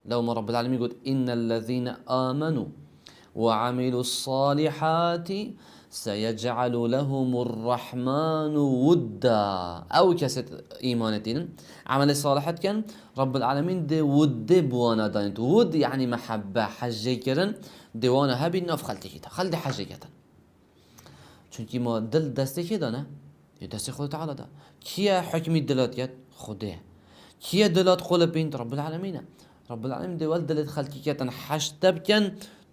لو ما رب العالمين يقول إن الذين آمنوا وعملوا الصالحات سيجعل لهم الرحمن ودا. او كسد ايمانتين عمل الصالحات كان رب العالمين دي ود بوانا دانت ود يعني محبة حجي كرن ديوانا هبي ناف خلتي كده خلدي حجي كده چونكي ما دل دستي كده نه دستي خود تعالى ده كيا حكمي دلات يد خوده كيا دلات خول بين رب العالمين رب العالمين دي ولد دلت خلتي كده حشتب كان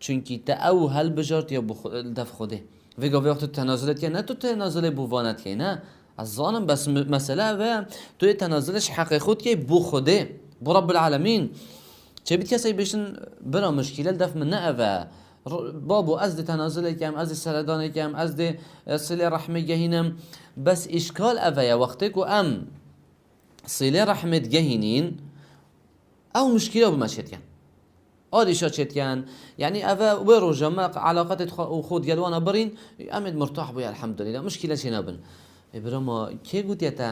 چونكي تا او هل بجارت يا دف خوده ویگا وقت تنازلت که نه تو تنازل بوانت که نه از ظالم بس مسئله و توی تنازلش حق خود که بو خوده بو رب العالمین چه بیت کسی بشن برا مشکل دف من نه و بابو از تنازل کم از سردان کم از صله رحمه گهینم بس اشکال اویا وقتی که ام صله رحمت گهینین او مشکل بمشهد کن آدیشا چت کن یعنی اوه و روزا علاقت خود گلوانا برین امید مرتاح بوی الحمدلله مشکل چی نبن برام کی گویی تا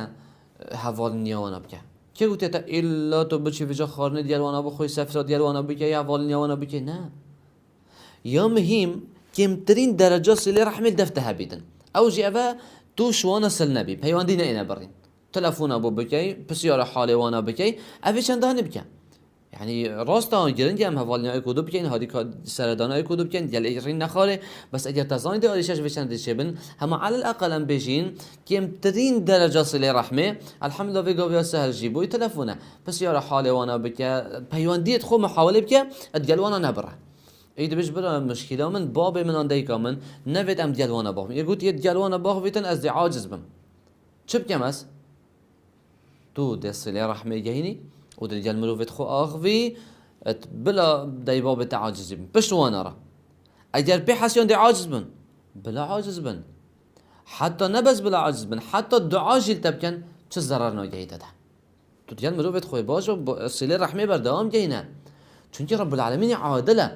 حوال نیاوانا بکه کی گویی تا الا تو بچی وجا خارنه گلوانا بخوی سفر گلوانا بکه یا حوال نیاوانا بکه نه یا مهم کمترین درجه صله رحمت دفته بیدن او جی اوه تو شوانا سل نبی پیوان دی نه برین تلفون ابو بکی بسیار حال وانا بکی اوه چند دهنی بکه يعني راست آنگرن که هم حوالنی های کدوب کن هادی سردان های کدوب کن گل ایرین نخاره بس اگر تزانی ده آلیشش بشن دیشبن هما على الأقل هم بجین کمترین درجه صله رحمه الحمدلله ویگا ویا سهل جیبوی تلفونه بس یارا حال وانا بکه پیواندیت خو محاوله بکه ادگل وانا نبره اید بش برا مشکل من باب من آن دیگه من نوید ام دگل وانا باخم یه گوت یه دگل وانا باخ ویتن از دی عاجز بم چه بکم از تو ده صله رحمه گهینی ودرجال مروفت خو آخوی بلا دای باب تعاجز بن بشوانا را اگر بحسيون دي عاجز بن بلا عاجز بن حتى نبز بلا عاجز بن حتى الدعاء جيل تبكن چه ضرر ناگهی ده تو دیگه مروفت خوی باش و صله رحمه بردوام گهینه چونکه رب العالمین عادله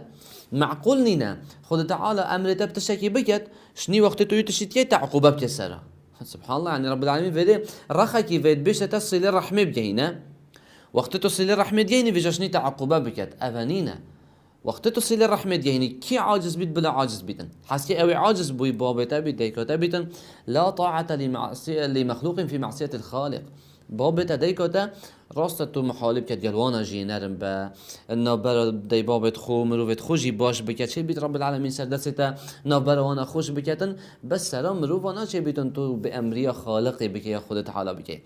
معقول نینا خود تعالى امر تبتشكي بكت شني وقت تو يتشتي تعقوبه بكسره سبحان الله يعني رب العالمين فيدي رخكي فيد بيش تصل الرحمه بجهينه وقت تصل الرحمه ديني في جشني تعقوبه بكت اذانينا وقت تصل الرحمه ديني كي عاجز بيت بلا عاجز بيتن حسكي اوي عاجز بوي بابتا بيديكتا بيتن لا طاعه لمخلوق في معصيه الخالق بابتا ديكتا راست تو محالب كت جلوانا جينرم با النابر دي بابت خو مروفت خوشي باش بكت شي بيت رب العالمين سردستا نابر وانا خوش بكتن بس سلام مروفانا شي بيتن تو بامريا خالق بكي خودت حالا بكي